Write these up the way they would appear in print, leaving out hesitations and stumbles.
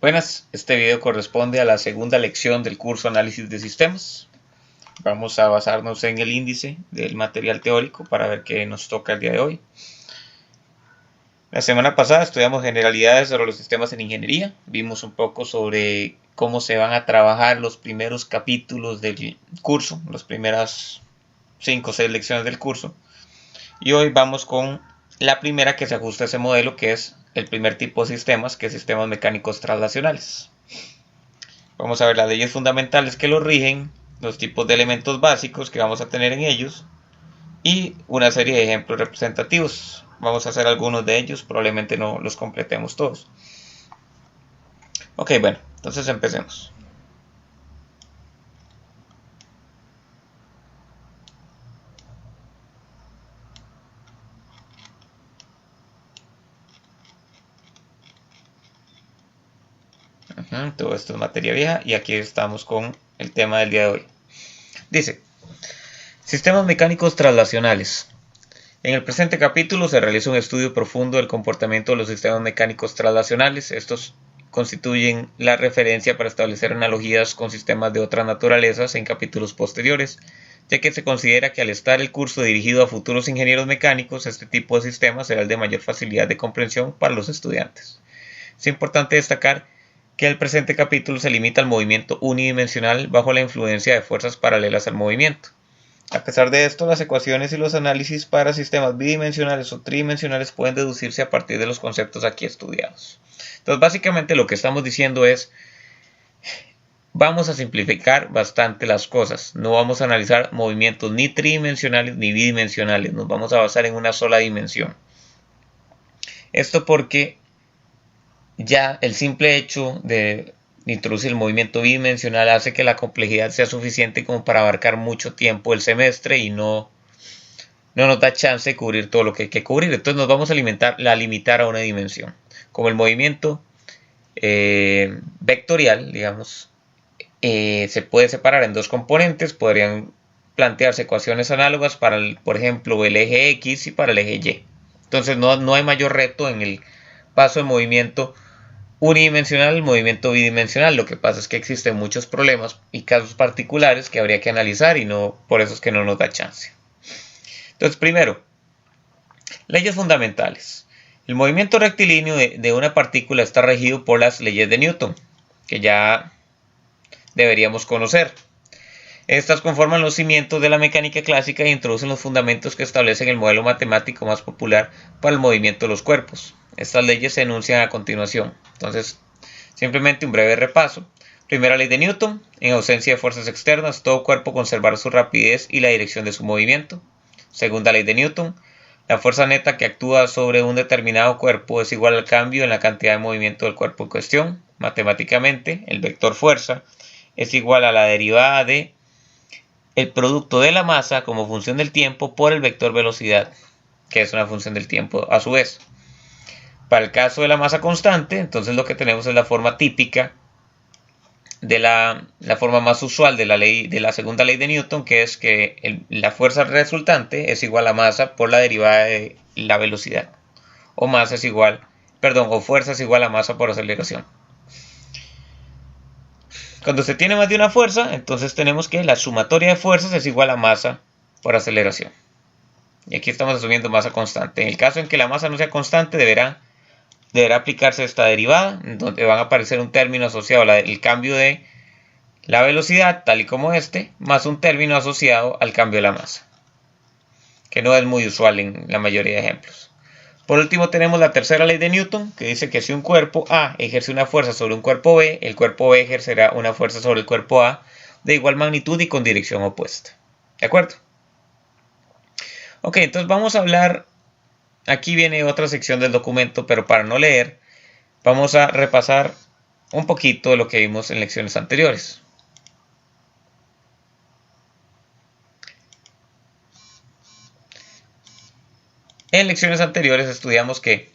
Buenas, este video corresponde a la segunda lección del curso Análisis de Sistemas. Vamos a basarnos en el índice del material teórico para ver qué nos toca el día de hoy. La semana pasada estudiamos generalidades sobre los sistemas en ingeniería. Vimos un poco sobre cómo se van a trabajar los primeros capítulos del curso, las primeras 5 o 6 lecciones del curso. Y hoy vamos con la primera que se ajusta a ese modelo, que es el primer tipo de sistemas, que es sistemas mecánicos traslacionales. Vamos a ver las leyes fundamentales que los rigen, los tipos de elementos básicos que vamos a tener en ellos y una serie de ejemplos representativos. Vamos a hacer algunos de ellos, probablemente no los completemos todos. Ok, bueno, entonces empecemos. Todo esto es materia vieja y aquí estamos con el tema del día de hoy. Dice, sistemas mecánicos traslacionales. En el presente capítulo se realiza un estudio profundo del comportamiento de los sistemas mecánicos traslacionales. Estos constituyen la referencia para establecer analogías con sistemas de otras naturalezas en capítulos posteriores, ya que se considera que al estar el curso dirigido a futuros ingenieros mecánicos, este tipo de sistemas será el de mayor facilidad de comprensión para los estudiantes. Es importante destacar que el presente capítulo se limita al movimiento unidimensional bajo la influencia de fuerzas paralelas al movimiento. A pesar de esto, las ecuaciones y los análisis para sistemas bidimensionales o tridimensionales pueden deducirse a partir de los conceptos aquí estudiados. Entonces, básicamente lo que estamos diciendo es, vamos a simplificar bastante las cosas. No vamos a analizar movimientos ni tridimensionales ni bidimensionales. Nos vamos a basar en una sola dimensión. Esto porque ya el simple hecho de introducir el movimiento bidimensional hace que la complejidad sea suficiente como para abarcar mucho tiempo el semestre y no nos da chance de cubrir todo lo que hay que cubrir. Entonces nos vamos a limitar a una dimensión. Como el movimiento vectorial, digamos, se puede separar en dos componentes. Podrían plantearse ecuaciones análogas para, por ejemplo, el eje X y para el eje Y. Entonces no hay mayor reto en el paso de movimiento unidimensional al movimiento bidimensional. Lo que pasa es que existen muchos problemas y casos particulares que habría que analizar y por eso es que no nos da chance. Entonces, primero, leyes fundamentales. El movimiento rectilíneo de una partícula está regido por las leyes de Newton, que ya deberíamos conocer. Estas conforman los cimientos de la mecánica clásica e introducen los fundamentos que establecen el modelo matemático más popular para el movimiento de los cuerpos. Estas leyes se enuncian a continuación. Entonces, simplemente un breve repaso. Primera ley de Newton. En ausencia de fuerzas externas, todo cuerpo conservará su rapidez y la dirección de su movimiento. Segunda ley de Newton. La fuerza neta que actúa sobre un determinado cuerpo es igual al cambio en la cantidad de movimiento del cuerpo en cuestión. Matemáticamente, el vector fuerza es igual a la derivada de el producto de la masa como función del tiempo por el vector velocidad, que es una función del tiempo a su vez. Para el caso de la masa constante, entonces lo que tenemos es la forma típica de la forma más usual de la segunda ley de Newton, que es que la fuerza resultante es igual a masa por la derivada de la velocidad, o fuerza es igual a masa por aceleración. Cuando se tiene más de una fuerza, entonces tenemos que la sumatoria de fuerzas es igual a masa por aceleración. Y aquí estamos asumiendo masa constante. En el caso en que la masa no sea constante, deberá aplicarse esta derivada, donde van a aparecer un término asociado al cambio de la velocidad, tal y como más un término asociado al cambio de la masa, que no es muy usual en la mayoría de ejemplos. Por último tenemos la tercera ley de Newton, que dice que si un cuerpo A ejerce una fuerza sobre un cuerpo B, el cuerpo B ejercerá una fuerza sobre el cuerpo A de igual magnitud y con dirección opuesta. ¿De acuerdo? Ok, entonces vamos a hablar, aquí viene otra sección del documento, pero para no leer, vamos a repasar un poquito de lo que vimos en lecciones anteriores. En lecciones anteriores estudiamos que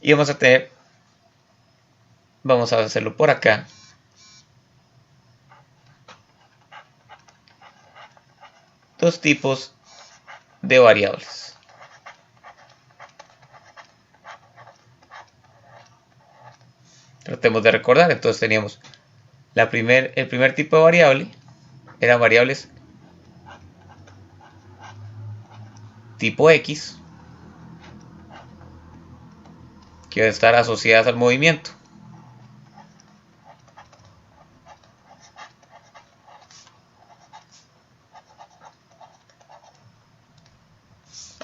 íbamos a tener, vamos a hacerlo por acá, dos tipos de variables. Tratemos de recordar. Entonces teníamos el primer tipo de variable eran variables tipo X que iban a estar asociadas al movimiento.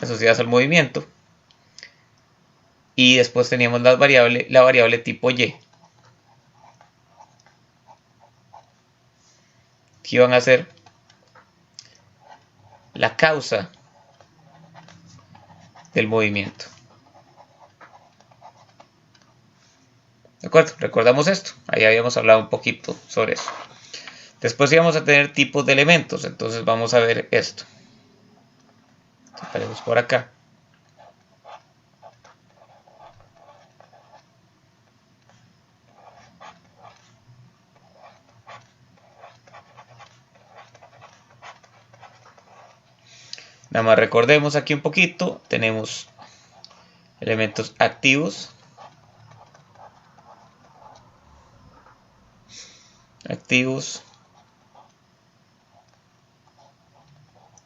Asociadas al movimiento. Y después teníamos la variable tipo Y, que iban a ser la causa del movimiento. ¿De acuerdo? Recordamos esto. Ahí habíamos hablado un poquito sobre eso. Después íbamos a tener tipos de elementos. Entonces vamos a ver esto. Separemos por acá. Nada más recordemos aquí un poquito. Tenemos elementos activos.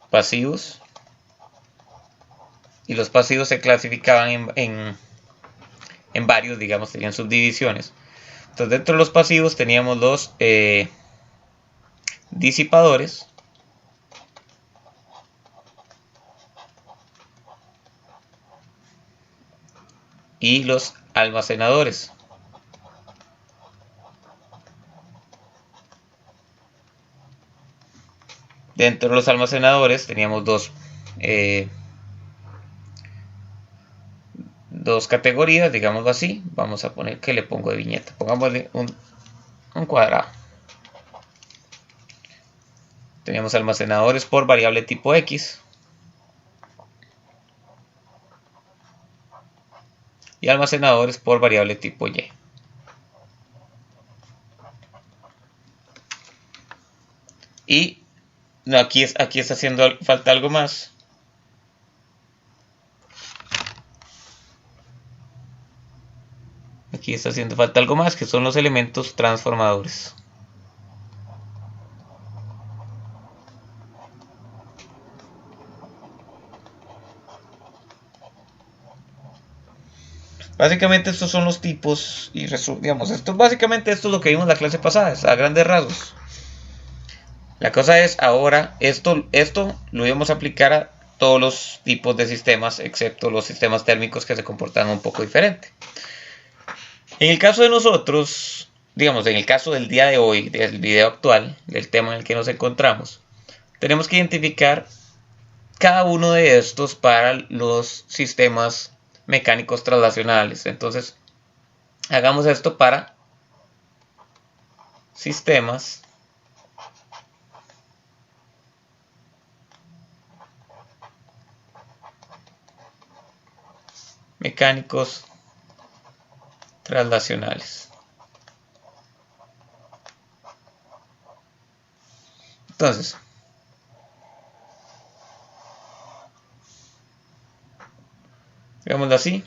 Pasivos. Y los pasivos se clasificaban en varios, digamos, tenían subdivisiones. Entonces dentro de los pasivos teníamos los disipadores. Y los almacenadores. Dentro de los almacenadores teníamos dos categorías, digámoslo así. Vamos a poner que le pongo de viñeta. Pongámosle un cuadrado. Teníamos almacenadores por variable tipo X. Y almacenadores por variable tipo Y. Y no, aquí está haciendo falta algo más. Aquí está haciendo falta algo más, que son los elementos transformadores. Básicamente estos son los tipos y digamos, básicamente esto es lo que vimos en la clase pasada, a grandes rasgos. La cosa es ahora, esto lo íbamos a aplicar a todos los tipos de sistemas, excepto los sistemas térmicos que se comportan un poco diferente. En el caso de nosotros, digamos, en el caso del día de hoy, del video actual, del tema en el que nos encontramos, tenemos que identificar cada uno de estos para los sistemas mecánicos traslacionales. Entonces, hagamos esto para sistemas mecánicos traslacionales. Entonces, veámoslo así.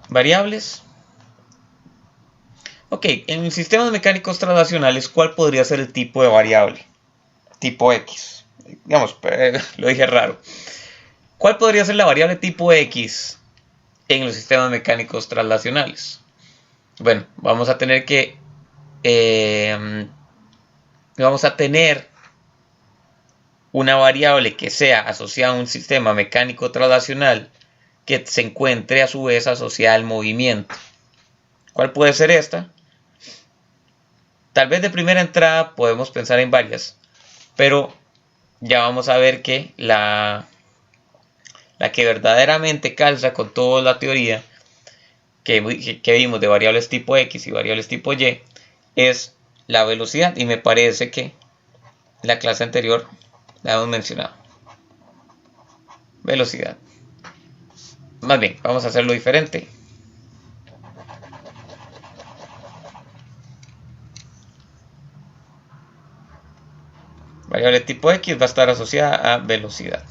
Variables. Ok, en sistemas mecánicos traslacionales, ¿cuál podría ser el tipo de variable? Tipo X. Digamos, lo dije raro. ¿Cuál podría ser la variable tipo X en los sistemas mecánicos traslacionales? Bueno, vamos a tener que una variable que sea asociada a un sistema mecánico traslacional que se encuentre a su vez asociada al movimiento. ¿Cuál puede ser esta? Tal vez de primera entrada podemos pensar en varias, pero ya vamos a ver que la que verdaderamente calza con toda la teoría que vimos de variables tipo X y variables tipo Y es la velocidad, y me parece que la clase anterior la hemos mencionado. Velocidad. Más bien, vamos a hacerlo diferente. Variable tipo X va a estar asociada a velocidad.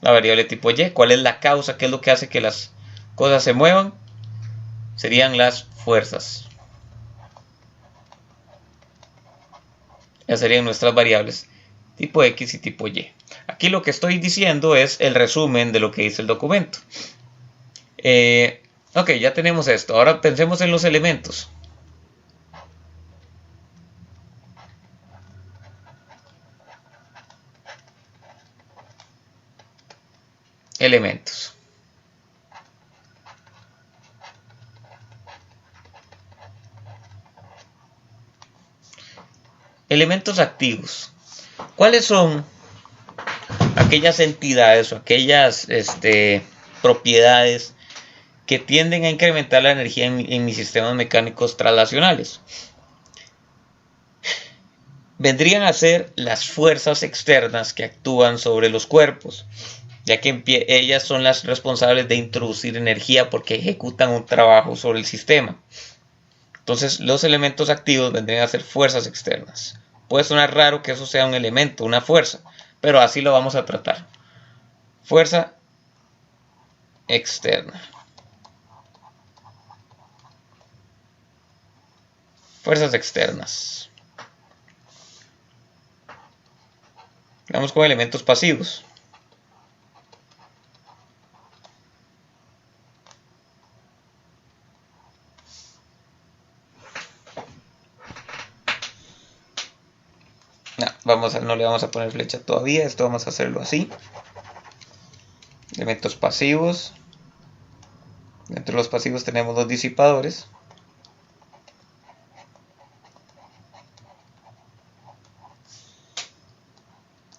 La variable tipo Y, ¿cuál es la causa? ¿Qué es lo que hace que las cosas se muevan? Serían las fuerzas. Ya serían nuestras variables tipo X y tipo Y. Aquí lo que estoy diciendo es el resumen de lo que dice el documento. Ok, ya tenemos esto. Ahora pensemos en los elementos. Elementos. Elementos activos. ¿Cuáles son aquellas entidades o aquellas propiedades que tienden a incrementar la energía en mis sistemas mecánicos traslacionales? Vendrían a ser las fuerzas externas que actúan sobre los cuerpos, ya que ellas son las responsables de introducir energía porque ejecutan un trabajo sobre el sistema. Entonces, los elementos activos vendrían a ser fuerzas externas. Puede sonar raro que eso sea un elemento, una fuerza, pero así lo vamos a tratar. Fuerza externa. Fuerzas externas. Vamos con elementos pasivos. No le vamos a poner flecha todavía, esto vamos a hacerlo así. Elementos pasivos. Dentro de los pasivos tenemos los disipadores.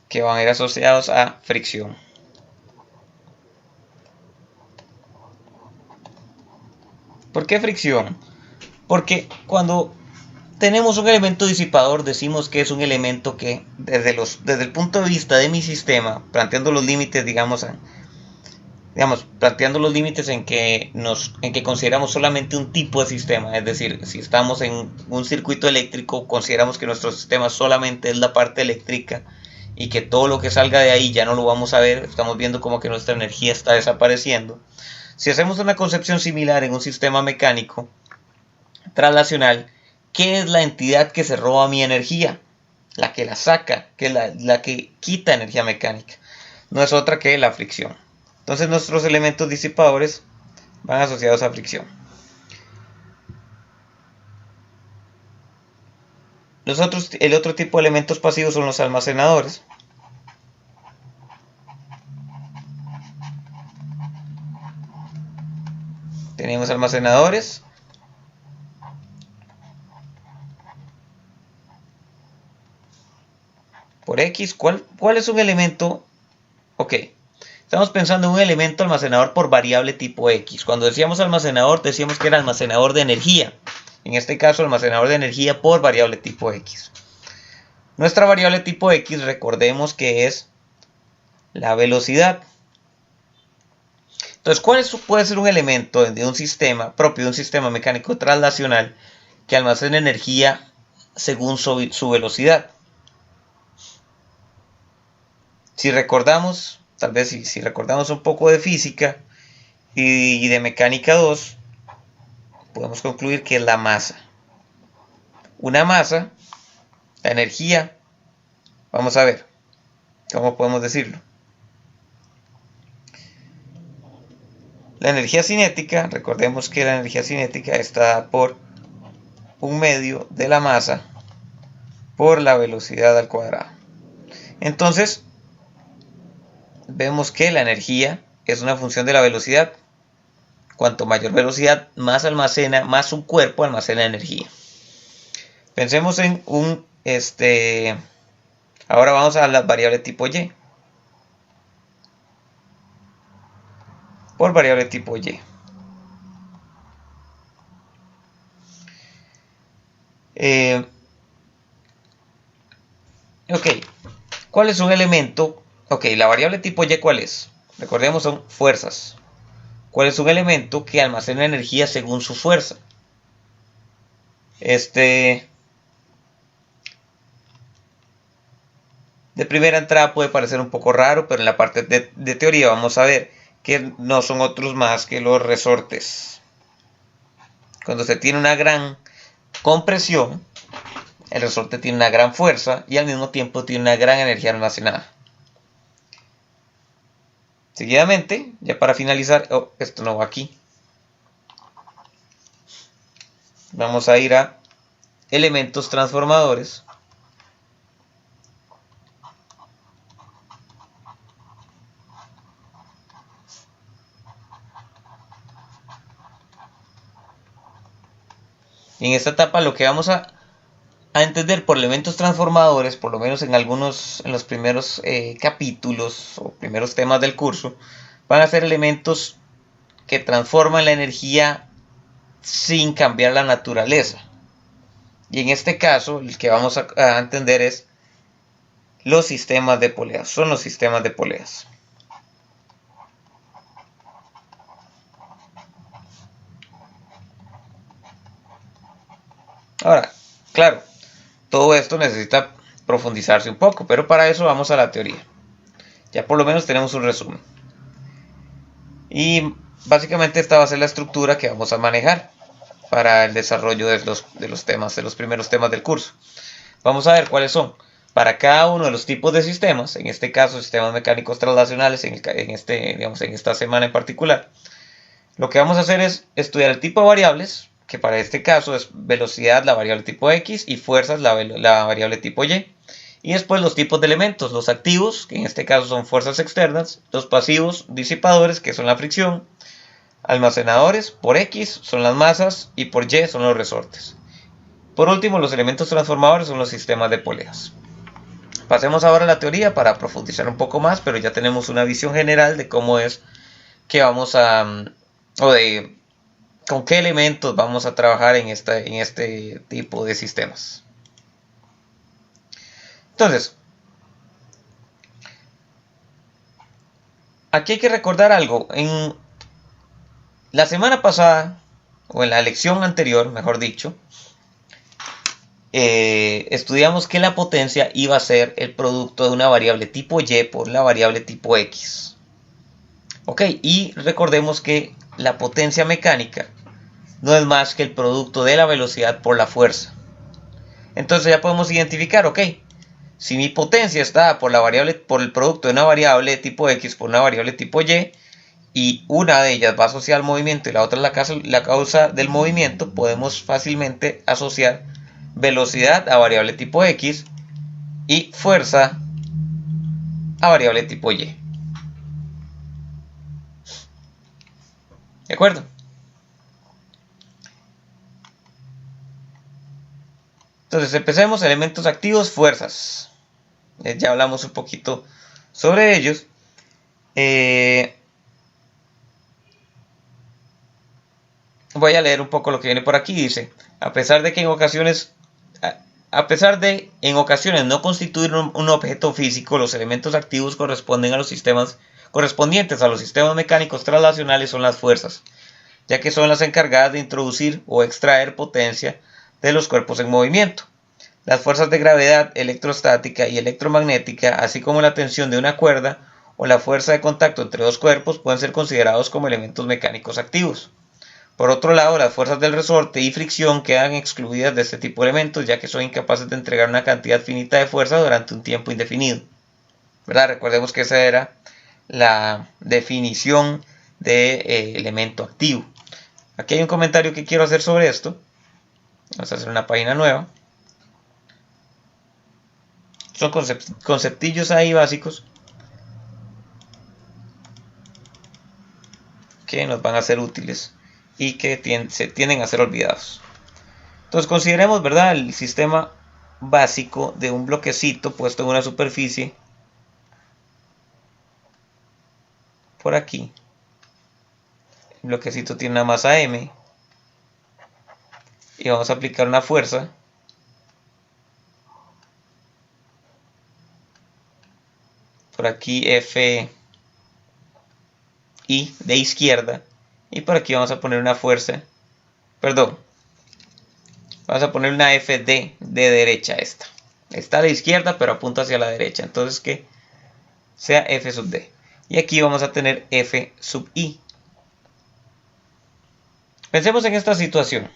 Que van a ir asociados a fricción. ¿Por qué fricción? Porque cuando tenemos un elemento disipador, decimos que es un elemento que desde el punto de vista de mi sistema, planteando los límites, planteando los límites en que consideramos solamente un tipo de sistema, es decir, si estamos en un circuito eléctrico, consideramos que nuestro sistema solamente es la parte eléctrica y que todo lo que salga de ahí ya no lo vamos a ver, estamos viendo como que nuestra energía está desapareciendo. Si hacemos una concepción similar en un sistema mecánico traslacional, ¿qué es la entidad que se roba mi energía? La que la saca, que es la que quita energía mecánica. No es otra que la fricción. Entonces nuestros elementos disipadores van asociados a fricción. El otro tipo de elementos pasivos son los almacenadores. Tenemos almacenadores. Por X, ¿cuál es un elemento? Ok, estamos pensando en un elemento almacenador por variable tipo X. Cuando decíamos almacenador, decíamos que era almacenador de energía. En este caso, almacenador de energía por variable tipo X. Nuestra variable tipo X, recordemos que es la velocidad. Entonces, ¿cuál puede ser un elemento de un sistema propio de un sistema mecánico traslacional que almacena energía según su velocidad? Si recordamos, tal vez si recordamos un poco de física y de mecánica 2, podemos concluir que es la masa. Una masa, la energía, vamos a ver, ¿cómo podemos decirlo? La energía cinética, recordemos que la energía cinética está por un medio de la masa por la velocidad al cuadrado. Entonces, vemos que la energía es una función de la velocidad. Cuanto mayor velocidad, más un cuerpo almacena energía. Pensemos en ahora vamos a la variable tipo Y. Por variable tipo Y. Ok, ¿cuál es un elemento? Ok, la variable tipo Y, ¿cuál es? Recordemos, son fuerzas. ¿Cuál es un elemento que almacena energía según su fuerza? De primera entrada puede parecer un poco raro, pero en la parte de teoría vamos a ver que no son otros más que los resortes. Cuando se tiene una gran compresión, el resorte tiene una gran fuerza y al mismo tiempo tiene una gran energía almacenada. Seguidamente, ya para finalizar, esto no va aquí. Vamos a ir a elementos transformadores. Y en esta etapa lo que vamos a entender por elementos transformadores, por lo menos en los primeros capítulos o primeros temas del curso, van a ser elementos que transforman la energía sin cambiar la naturaleza. Y en este caso, el que vamos a entender es los sistemas de poleas. Son los sistemas de poleas. Ahora, claro, todo esto necesita profundizarse un poco, pero para eso vamos a la teoría. Ya por lo menos tenemos un resumen. Y básicamente esta va a ser la estructura que vamos a manejar para el desarrollo de los primeros temas del curso. Vamos a ver cuáles son. Para cada uno de los tipos de sistemas, en este caso sistemas mecánicos traslacionales, en esta semana en particular, lo que vamos a hacer es estudiar el tipo de variables, que para este caso es velocidad, la variable tipo X, y fuerzas, la variable tipo Y. Y después los tipos de elementos, los activos, que en este caso son fuerzas externas, los pasivos, disipadores, que son la fricción, almacenadores, por X son las masas y por Y son los resortes. Por último, los elementos transformadores son los sistemas de poleas. Pasemos ahora a la teoría para profundizar un poco más, pero ya tenemos una visión general de cómo es que vamos a, o de con qué elementos vamos a trabajar en este tipo de sistemas. Entonces, aquí hay que recordar algo. En la semana pasada, o en la lección anterior, mejor dicho, estudiamos que la potencia iba a ser el producto de una variable tipo Y por la variable tipo X. Ok, y recordemos que la potencia mecánica no es más que el producto de la velocidad por la fuerza. Entonces ya podemos identificar, ok, si mi potencia está por el producto de una variable tipo X por una variable tipo Y una de ellas va asociada al movimiento y la otra es la causa del movimiento, podemos fácilmente asociar velocidad a variable tipo X y fuerza a variable tipo Y. ¿De acuerdo? Entonces empecemos, elementos activos, fuerzas. Ya hablamos un poquito sobre ellos. Voy a leer un poco lo que viene por aquí. Dice, a pesar de en ocasiones no constituir un objeto físico, los elementos activos correspondientes a los sistemas mecánicos traslacionales son las fuerzas, ya que son las encargadas de introducir o extraer potencia de los cuerpos en movimiento. Las fuerzas de gravedad, electrostática y electromagnética, así como la tensión de una cuerda o la fuerza de contacto entre dos cuerpos, pueden ser considerados como elementos mecánicos activos. Por otro lado, las fuerzas del resorte y fricción quedan excluidas de este tipo de elementos, ya que son incapaces de entregar una cantidad finita de fuerza durante un tiempo indefinido. ¿Verdad? Recordemos que esa era la definición de elemento activo. Aquí hay un comentario que quiero hacer sobre esto. Vamos a hacer una página nueva. Son conceptillos ahí básicos que nos van a ser útiles y que se tienden a ser olvidados. Entonces consideremos, ¿verdad?, el sistema básico de un bloquecito puesto en una superficie por aquí. El bloquecito tiene una masa M y vamos a aplicar una fuerza por aquí F I de izquierda y por aquí vamos a poner una fuerza, vamos a poner una FD de derecha esta. Está a la izquierda, pero apunta hacia la derecha. Entonces que sea F sub D. Y aquí vamos a tener F sub I. Pensemos en esta situación.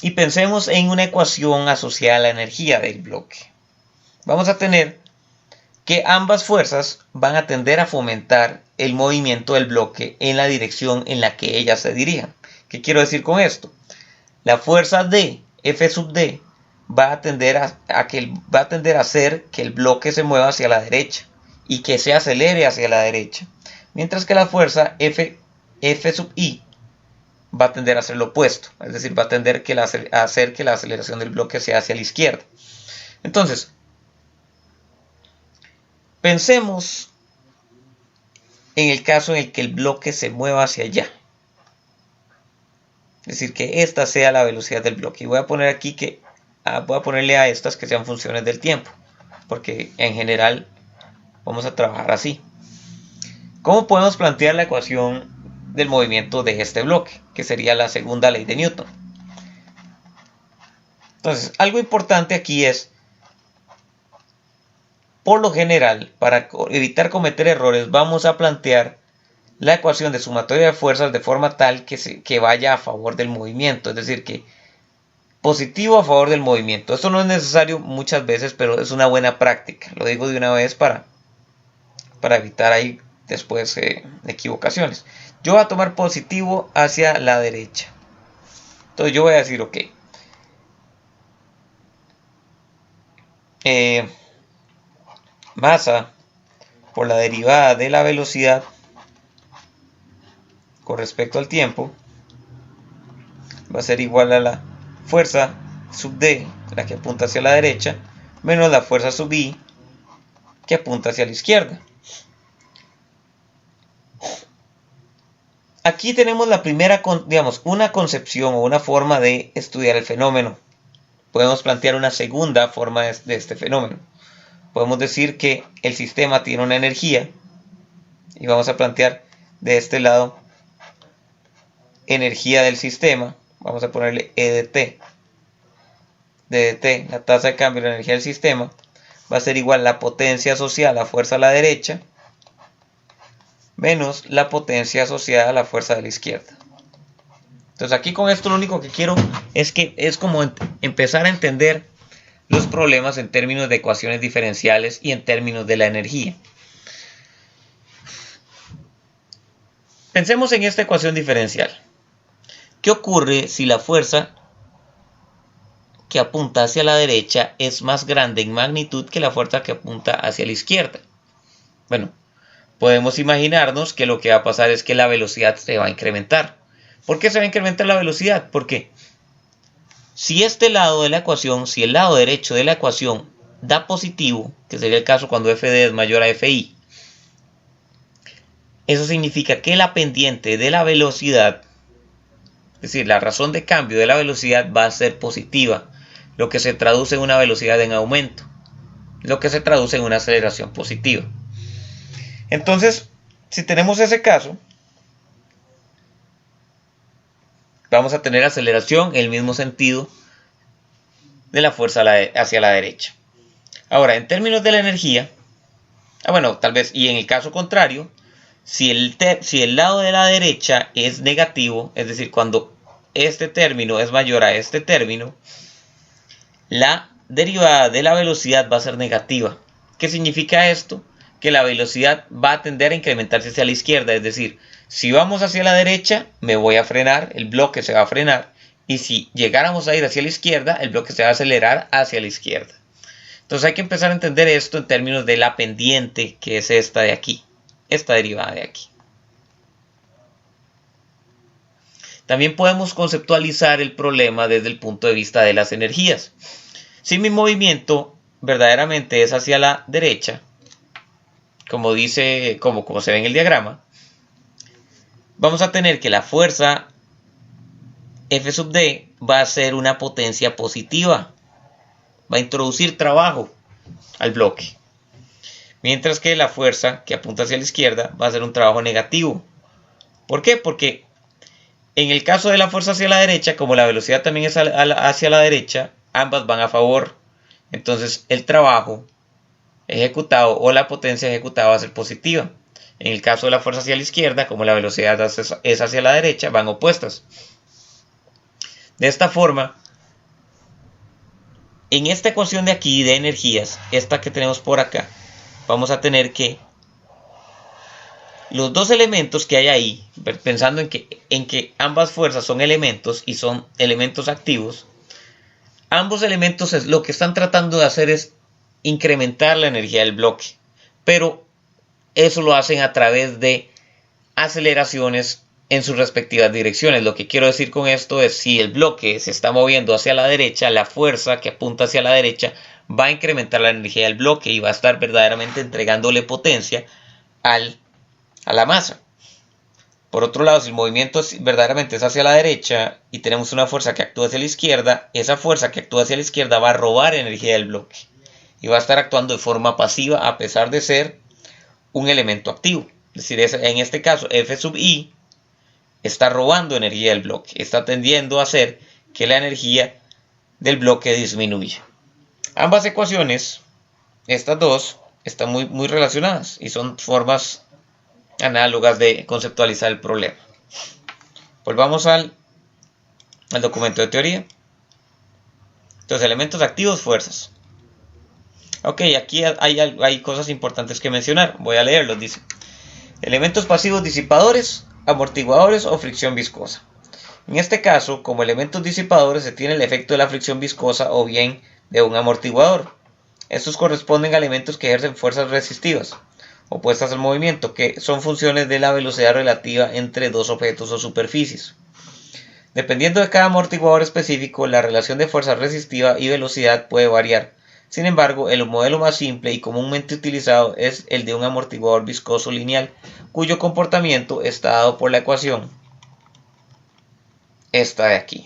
Y pensemos en una ecuación asociada a la energía del bloque. Vamos a tener que ambas fuerzas van a tender a fomentar el movimiento del bloque en la dirección en la que ellas se dirijan. ¿Qué quiero decir con esto? La fuerza D, F sub D, va a tender a hacer que el bloque se mueva hacia la derecha y que se acelere hacia la derecha. Mientras que la fuerza F sub I va a tender a hacer lo opuesto. Es decir, va a tender a hacer que la aceleración del bloque sea hacia la izquierda. Entonces, pensemos en el caso en el que el bloque se mueva hacia allá. Es decir, que esta sea la velocidad del bloque. Y voy a poner aquí voy a ponerle a estas que sean funciones del tiempo. Porque en general vamos a trabajar así. ¿Cómo podemos plantear la ecuación del movimiento de este bloque? Que sería la segunda ley de Newton. Entonces, algo importante aquí es, por lo general, para evitar cometer errores, vamos a plantear la ecuación de sumatoria de fuerzas de forma tal que vaya a favor del movimiento. Es decir, que positivo a favor del movimiento. Esto no es necesario muchas veces, pero es una buena práctica. Lo digo de una vez para evitar ahí después equivocaciones. Yo voy a tomar positivo hacia la derecha. Entonces yo voy a decir, ok. Masa por la derivada de la velocidad con respecto al tiempo va a ser igual a la fuerza sub D, la que apunta hacia la derecha, menos la fuerza sub I, que apunta hacia la izquierda. Aquí tenemos la primera, una concepción o una forma de estudiar el fenómeno. Podemos plantear una segunda forma de este fenómeno. Podemos decir que el sistema tiene una energía y vamos a plantear de este lado energía del sistema. Vamos a ponerle EDT. DDT, la tasa de cambio de la energía del sistema, va a ser igual a la potencia asociada a la fuerza a la derecha menos la potencia asociada a la fuerza de la izquierda. Entonces aquí con esto lo único que quiero es como empezar a entender los problemas en términos de ecuaciones diferenciales y en términos de la energía. Pensemos en esta ecuación diferencial. ¿Qué ocurre si la fuerza que apunta hacia la derecha es más grande en magnitud que la fuerza que apunta hacia la izquierda? Bueno, podemos imaginarnos que lo que va a pasar es que la velocidad se va a incrementar. ¿Por qué se va a incrementar la velocidad? Porque si este lado de la ecuación, si el lado derecho de la ecuación da positivo, que sería el caso cuando FD es mayor a FI, eso significa que la pendiente de la velocidad, es decir, la razón de cambio de la velocidad va a ser positiva, lo que se traduce en una velocidad en aumento, lo que se traduce en una aceleración positiva. Entonces, si tenemos ese caso, vamos a tener aceleración en el mismo sentido de la fuerza hacia la derecha. Ahora, en términos de la energía, tal vez, y en el caso contrario, si el lado de la derecha es negativo, es decir, cuando este término es mayor a este término, la derivada de la velocidad va a ser negativa. ¿Qué significa esto? Que la velocidad va a tender a incrementarse hacia la izquierda, es decir, si vamos hacia la derecha, me voy a frenar, el bloque se va a frenar, y si llegáramos a ir hacia la izquierda, el bloque se va a acelerar hacia la izquierda. Entonces hay que empezar a entender esto en términos de la pendiente, que es esta de aquí, esta derivada de aquí. También podemos conceptualizar el problema desde el punto de vista de las energías. Si mi movimiento verdaderamente es hacia la derecha, como se ve en el diagrama, vamos a tener que la fuerza F sub D va a ser una potencia positiva, va a introducir trabajo al bloque, mientras que la fuerza que apunta hacia la izquierda va a ser un trabajo negativo. ¿Por qué? Porque en el caso de la fuerza hacia la derecha, como la velocidad también es hacia la derecha, ambas van a favor. entonces el trabajo ejecutado o la potencia ejecutada va a ser positiva. En el caso de la fuerza hacia la izquierda, como la velocidad es hacia la derecha, van opuestas. De esta forma, en esta ecuación de aquí de energías, esta que tenemos por acá, vamos a tener que los dos elementos que hay ahí, pensando en que ambas fuerzas son elementos y son elementos activos, ambos elementos lo que están tratando de hacer es incrementar la energía del bloque, pero eso lo hacen a través de aceleraciones en sus respectivas direcciones. Lo que quiero decir con esto es, si el bloque se está moviendo hacia la derecha, la fuerza que apunta hacia la derecha va a incrementar la energía del bloque y va a estar verdaderamente entregándole potencia a la masa. Por otro lado, si el movimiento verdaderamente es hacia la derecha y tenemos una fuerza que actúa hacia la izquierda, esa fuerza que actúa hacia la izquierda va a robar energía del bloque y va a estar actuando de forma pasiva a pesar de ser un elemento activo. Es decir, en este caso F sub I está robando energía del bloque, está tendiendo a hacer que la energía del bloque disminuya. Ambas ecuaciones, estas dos, están muy relacionadas y son formas análogas de conceptualizar el problema. Volvamos al documento de teoría. Entonces, elementos activos, fuerzas. Ok, aquí hay cosas importantes que mencionar. Voy a leerlos. Dice: elementos pasivos disipadores, amortiguadores o fricción viscosa. En este caso, como elementos disipadores se tiene el efecto de la fricción viscosa o bien de un amortiguador. Estos corresponden a elementos que ejercen fuerzas resistivas, opuestas al movimiento, que son funciones de la velocidad relativa entre dos objetos o superficies. Dependiendo de cada amortiguador específico, la relación de fuerza resistiva y velocidad puede variar. Sin embargo, el modelo más simple y comúnmente utilizado es el de un amortiguador viscoso lineal, cuyo comportamiento está dado por la ecuación esta de aquí.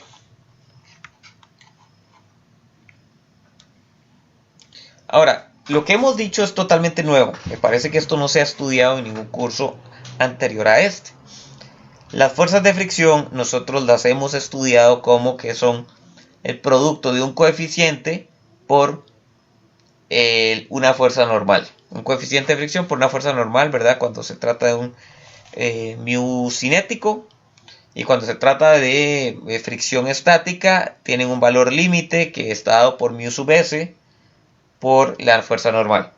Ahora, lo que hemos dicho es totalmente nuevo. Me parece que esto no se ha estudiado en ningún curso anterior a este. Las fuerzas de fricción nosotros las hemos estudiado como que son el producto de un coeficiente por una fuerza normal. Un coeficiente de fricción por una fuerza normal, ¿verdad? Cuando se trata de un mu cinético, y cuando se trata de fricción estática tienen un valor límite que está dado por mu sub s por la fuerza normal.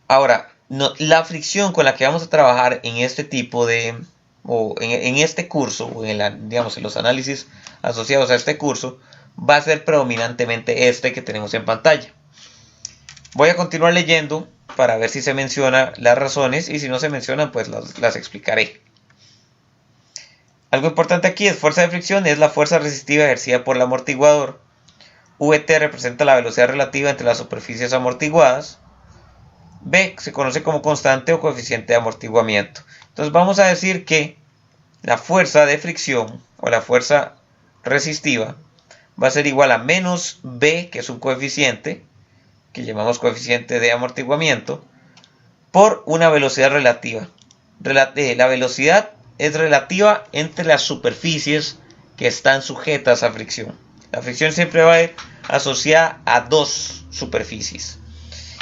Ahora, la fricción con la que vamos a trabajar en este tipo de, o en este curso, o en los análisis asociados a este curso, va a ser predominantemente este que tenemos en pantalla. Voy a continuar leyendo para ver si se menciona las razones, y si no se mencionan, pues las explicaré. Algo importante aquí es fuerza de fricción, es la fuerza resistiva ejercida por el amortiguador. Vt representa la velocidad relativa entre las superficies amortiguadas. B se conoce como constante o coeficiente de amortiguamiento. Entonces vamos a decir que la fuerza de fricción o la fuerza resistiva va a ser igual a menos B, que es un coeficiente que llamamos coeficiente de amortiguamiento, por una velocidad relativa. La velocidad es relativa entre las superficies que están sujetas a fricción. La fricción siempre va a ir asociada a dos superficies.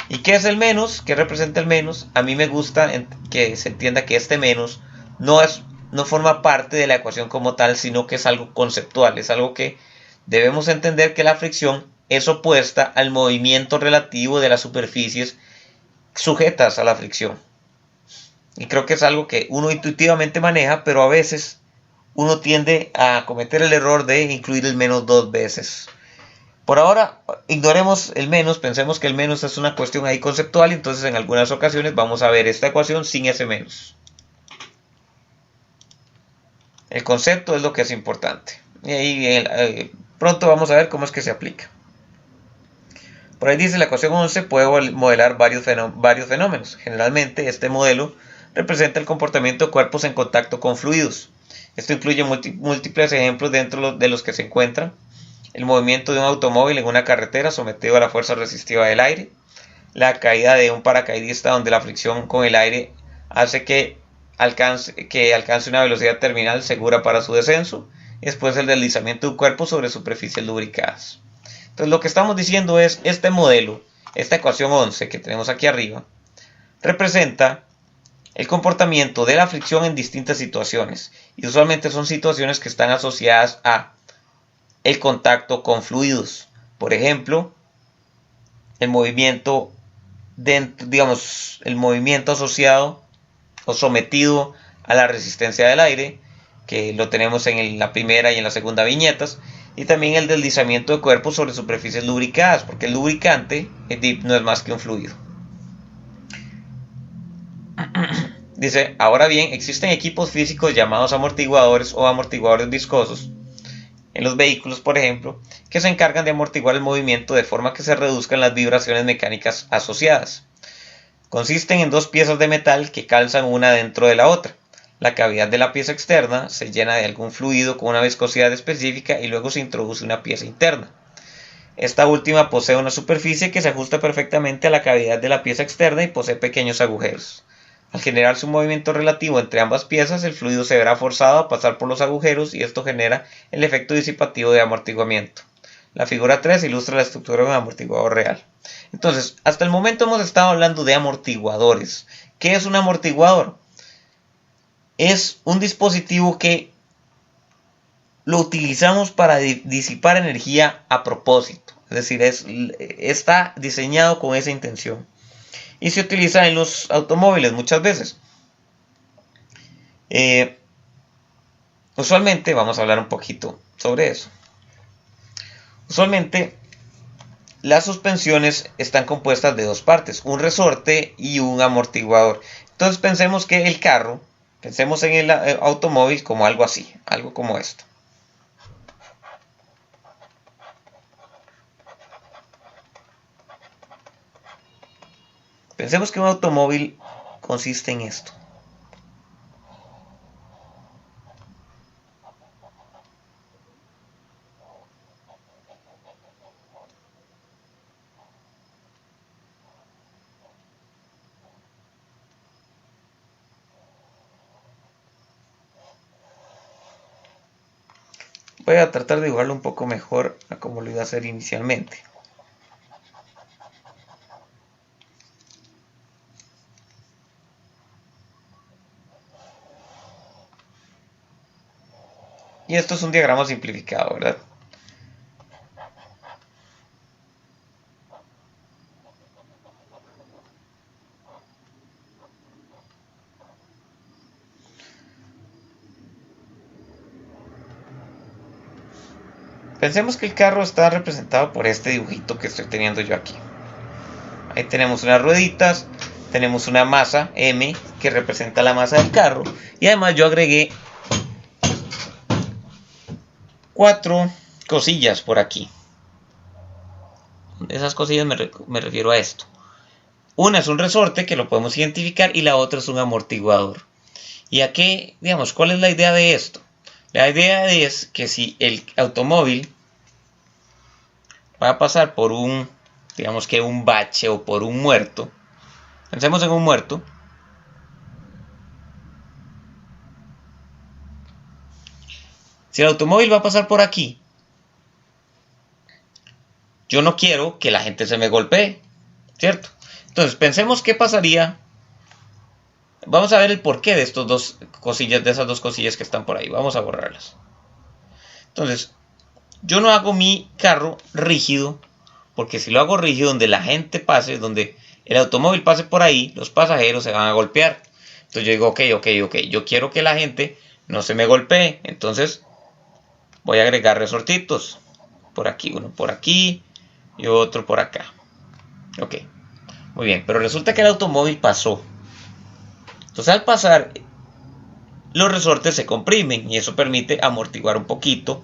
¿Y qué es el menos? ¿Qué representa el menos? A mí me gusta que se entienda que este menos no forma parte de la ecuación como tal, sino que es algo conceptual. Es algo que debemos entender, que la fricción es opuesta al movimiento relativo de las superficies sujetas a la fricción. Y creo que es algo que uno intuitivamente maneja, pero a veces uno tiende a cometer el error de incluir el menos dos veces. Por ahora, ignoremos el menos, pensemos que el menos es una cuestión ahí conceptual, y entonces en algunas ocasiones vamos a ver esta ecuación sin ese menos. El concepto es lo que es importante. Y ahí pronto vamos a ver cómo es que se aplica. Por ahí dice: la ecuación 11 puede modelar varios fenómenos. Generalmente este modelo representa el comportamiento de cuerpos en contacto con fluidos. Esto incluye múltiples ejemplos dentro de los que se encuentran el movimiento de un automóvil en una carretera sometido a la fuerza resistiva del aire, la caída de un paracaidista donde la fricción con el aire hace que alcance una velocidad terminal segura para su descenso, y después el deslizamiento de un cuerpo sobre superficies lubricadas. Entonces lo que estamos diciendo es, este modelo, esta ecuación 11 que tenemos aquí arriba, representa el comportamiento de la fricción en distintas situaciones. Y usualmente son situaciones que están asociadas a el contacto con fluidos. Por ejemplo, el movimiento, el movimiento asociado o sometido a la resistencia del aire, que lo tenemos en la primera y en la segunda viñetas, y también el deslizamiento de cuerpos sobre superficies lubricadas, porque el lubricante, el dip, no es más que un fluido. Dice, ahora bien, existen equipos físicos llamados amortiguadores o amortiguadores viscosos, en los vehículos, por ejemplo, que se encargan de amortiguar el movimiento de forma que se reduzcan las vibraciones mecánicas asociadas. Consisten en dos piezas de metal que calzan una dentro de la otra. La cavidad de la pieza externa se llena de algún fluido con una viscosidad específica y luego se introduce una pieza interna. Esta última posee una superficie que se ajusta perfectamente a la cavidad de la pieza externa y posee pequeños agujeros. Al generarse un movimiento relativo entre ambas piezas, el fluido se verá forzado a pasar por los agujeros y esto genera el efecto disipativo de amortiguamiento. La figura 3 ilustra la estructura de un amortiguador real. Entonces, hasta el momento hemos estado hablando de amortiguadores. ¿Qué es un amortiguador? Es un dispositivo que lo utilizamos para disipar energía a propósito. Es decir, está diseñado con esa intención. Y se utiliza en los automóviles muchas veces. Usualmente, vamos a hablar un poquito sobre eso. Usualmente, las suspensiones están compuestas de dos partes, un resorte y un amortiguador. Entonces pensemos que el carro, pensemos en el automóvil como algo así, algo como esto. Pensemos que un automóvil consiste en esto. Voy a tratar de dibujarlo un poco mejor a como lo iba a hacer inicialmente. Y esto es un diagrama simplificado, ¿verdad? Pensemos que el carro está representado por este dibujito que estoy teniendo yo aquí. Ahí tenemos unas rueditas, tenemos una masa M que representa la masa del carro y además yo agregué 4 cosillas por aquí. Esas cosillas me refiero a esto. Una es un resorte que lo podemos identificar y la otra es un amortiguador. ¿Y a qué, digamos, cuál es la idea de esto? La idea es que si el automóvil va a pasar por un, digamos que un bache o por un muerto, pensemos en un muerto, si el automóvil va a pasar por aquí, yo no quiero que la gente se me golpee, ¿cierto? Entonces pensemos qué pasaría. Vamos a ver el porqué de estos dos cosillas, de esas dos cosillas que están por ahí. Vamos a borrarlas. Entonces, yo no hago mi carro rígido, porque si lo hago rígido donde la gente pase, donde el automóvil pase por ahí, los pasajeros se van a golpear. Entonces yo digo, ok, yo quiero que la gente no se me golpee. Entonces voy a agregar resortitos. Por aquí, uno por aquí y otro por acá. Ok, muy bien, pero resulta que el automóvil pasó. Entonces al pasar, los resortes se comprimen y eso permite amortiguar un poquito.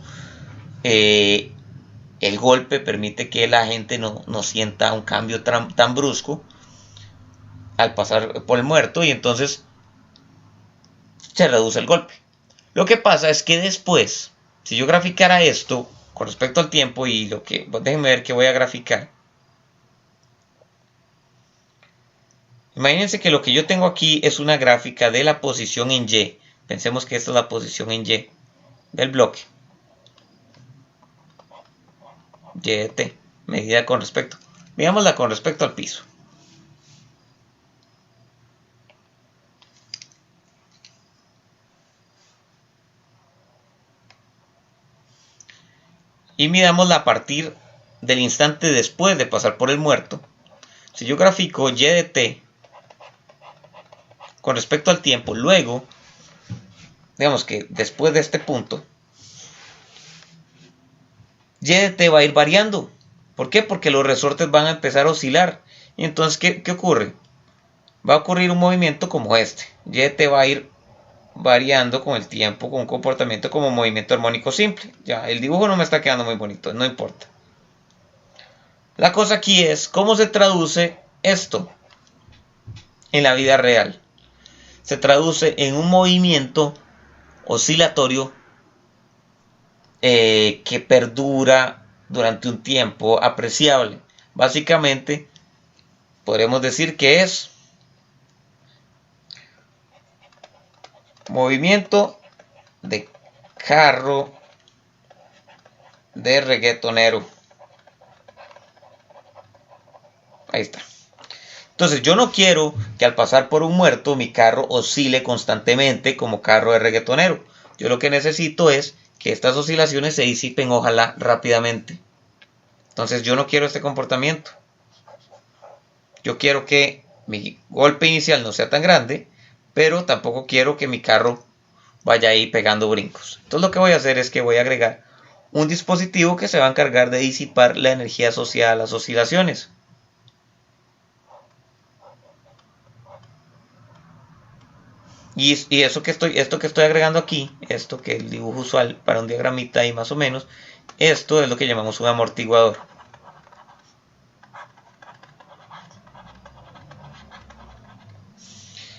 El golpe permite que la gente no sienta un cambio tan brusco al pasar por el muerto y entonces se reduce el golpe. Lo que pasa es que después, si yo graficara esto con respecto al tiempo y lo que, déjenme ver que voy a graficar. Imagínense que lo que yo tengo aquí es una gráfica de la posición en Y. Pensemos que esta es la posición en Y del bloque. Y de T. medida con respecto, midámosla con respecto al piso. Y midámosla a partir del instante después de pasar por el muerto. Si yo grafico y de t con respecto al tiempo, luego, digamos que después de este punto, y de t va a ir variando. ¿Por qué? Porque los resortes van a empezar a oscilar. Y entonces, ¿qué ocurre? Va a ocurrir un movimiento como este. Y de t va a ir variando con el tiempo, con un comportamiento como movimiento armónico simple. Ya, el dibujo no me está quedando muy bonito, no importa. La cosa aquí es cómo se traduce esto en la vida real. Se traduce en un movimiento oscilatorio que perdura durante un tiempo apreciable. Básicamente, podremos decir que es movimiento de carro de reggaetonero. Ahí está. Entonces yo no quiero que al pasar por un muerto mi carro oscile constantemente como carro de reggaetonero. Yo lo que necesito es que estas oscilaciones se disipen, ojalá rápidamente. Entonces yo no quiero este comportamiento. Yo quiero que mi golpe inicial no sea tan grande, pero tampoco quiero que mi carro vaya ahí pegando brincos. Entonces lo que voy a hacer es que voy a agregar un dispositivo que se va a encargar de disipar la energía asociada a las oscilaciones. Y esto que estoy agregando aquí, esto que es el dibujo usual para un diagramita ahí más o menos, esto es lo que llamamos un amortiguador.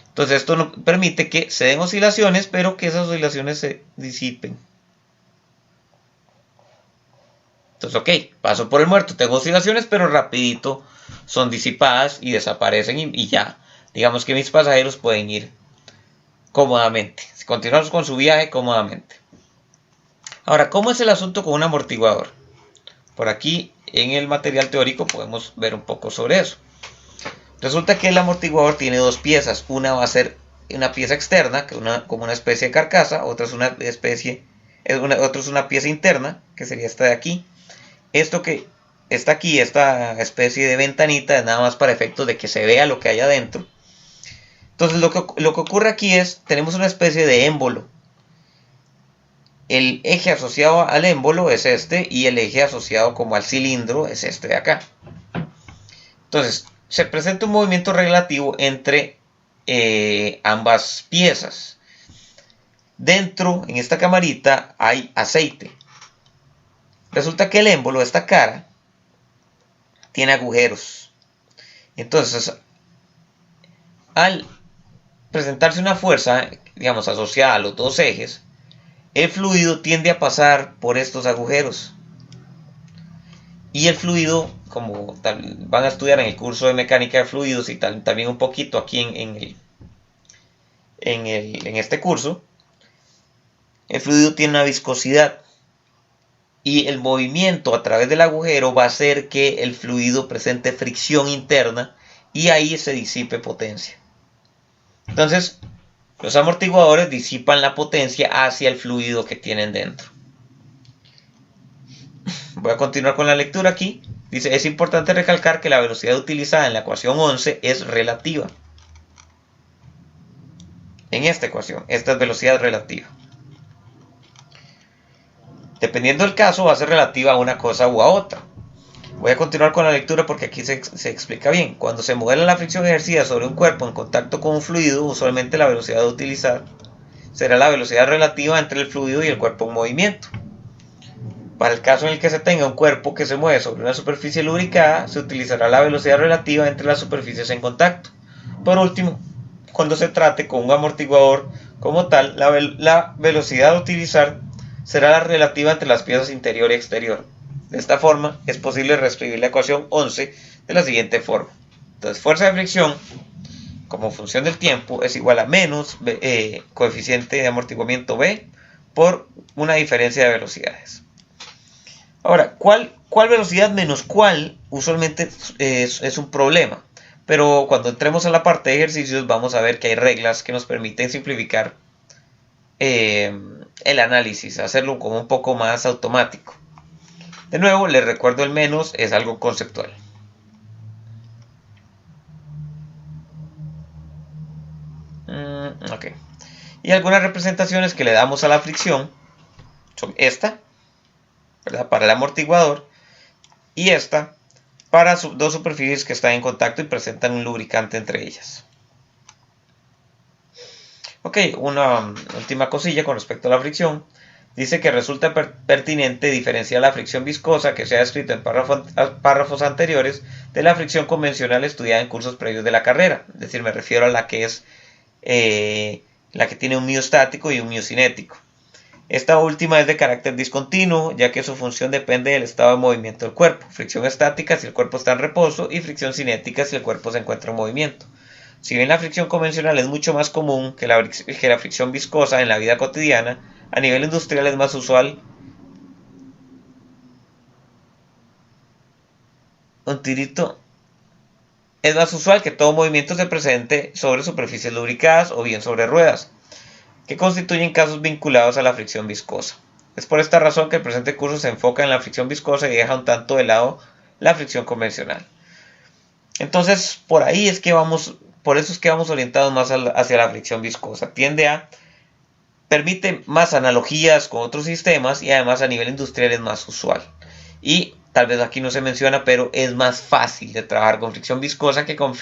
Entonces esto no permite que se den oscilaciones, pero que esas oscilaciones se disipen. Entonces, ok, paso por el muerto, tengo oscilaciones, pero rapidito son disipadas y desaparecen y ya. Digamos que mis pasajeros pueden ir cómodamente. Si continuamos con su viaje cómodamente. Ahora, ¿cómo es el asunto con un amortiguador? Por aquí en el material teórico podemos ver un poco sobre eso. Resulta que el amortiguador tiene dos piezas. Una va a ser una pieza externa, que como una especie de carcasa. Otra es una pieza interna, que sería esta de aquí. Esto que está aquí, esta especie de ventanita, es nada más para efectos de que se vea lo que hay adentro. Entonces lo que ocurre aquí es, tenemos una especie de émbolo. El eje asociado al émbolo es este y el eje asociado como al cilindro es este de acá. Entonces se presenta un movimiento relativo entre ambas piezas. Dentro, en esta camarita, hay aceite. Resulta que el émbolo, esta cara, tiene agujeros. Entonces, al presentarse una fuerza, digamos, asociada a los dos ejes, el fluido tiende a pasar por estos agujeros. Y el fluido, como van a estudiar en el curso de mecánica de fluidos y también un poquito aquí en este curso, el fluido tiene una viscosidad. Y el movimiento a través del agujero va a hacer que el fluido presente fricción interna y ahí se disipe potencia. Entonces, los amortiguadores disipan la potencia hacia el fluido que tienen dentro. Voy a continuar con la lectura aquí. Dice, es importante recalcar que la velocidad utilizada en la ecuación 11 es relativa. En esta ecuación, esta es velocidad relativa. Dependiendo del caso, va a ser relativa a una cosa u a otra. Voy a continuar con la lectura porque aquí se explica bien. Cuando se modela la fricción ejercida sobre un cuerpo en contacto con un fluido, usualmente la velocidad a utilizar será la velocidad relativa entre el fluido y el cuerpo en movimiento. Para el caso en el que se tenga un cuerpo que se mueve sobre una superficie lubricada, se utilizará la velocidad relativa entre las superficies en contacto. Por último, cuando se trate con un amortiguador como tal, la velocidad a utilizar será la relativa entre las piezas interior y exterior. De esta forma, es posible reescribir la ecuación 11 de la siguiente forma. Entonces, fuerza de fricción, como función del tiempo, es igual a menos coeficiente de amortiguamiento B por una diferencia de velocidades. Ahora, ¿cuál velocidad menos cuál? Usualmente es un problema. Pero cuando entremos a la parte de ejercicios vamos a ver que hay reglas que nos permiten simplificar el análisis, hacerlo como un poco más automático. De nuevo, les recuerdo, el menos es algo conceptual. Ok. Y algunas representaciones que le damos a la fricción son esta, ¿verdad?, para el amortiguador, y esta para dos superficies que están en contacto y presentan un lubricante entre ellas. Ok, una última cosilla con respecto a la fricción. Dice que resulta pertinente diferenciar la fricción viscosa, que se ha descrito en párrafos anteriores, de la fricción convencional estudiada en cursos previos de la carrera. Es decir, me refiero a la que es la que tiene un miostático y un miocinético. Esta última es de carácter discontinuo, ya que su función depende del estado de movimiento del cuerpo. Fricción estática si el cuerpo está en reposo y fricción cinética si el cuerpo se encuentra en movimiento. Si bien la fricción convencional es mucho más común que la fricción viscosa en la vida cotidiana, a nivel industrial es más usual un tirito. Es más usual que todo movimiento se presente sobre superficies lubricadas o bien sobre ruedas, que constituyen casos vinculados a la fricción viscosa. Es por esta razón que el presente curso se enfoca en la fricción viscosa y deja un tanto de lado la fricción convencional. Entonces, por ahí es que vamos, por eso es que vamos orientados más hacia la fricción viscosa. Permite más analogías con otros sistemas y además a nivel industrial es más usual. Y tal vez aquí no se menciona, pero es más fácil de trabajar con fricción viscosa que con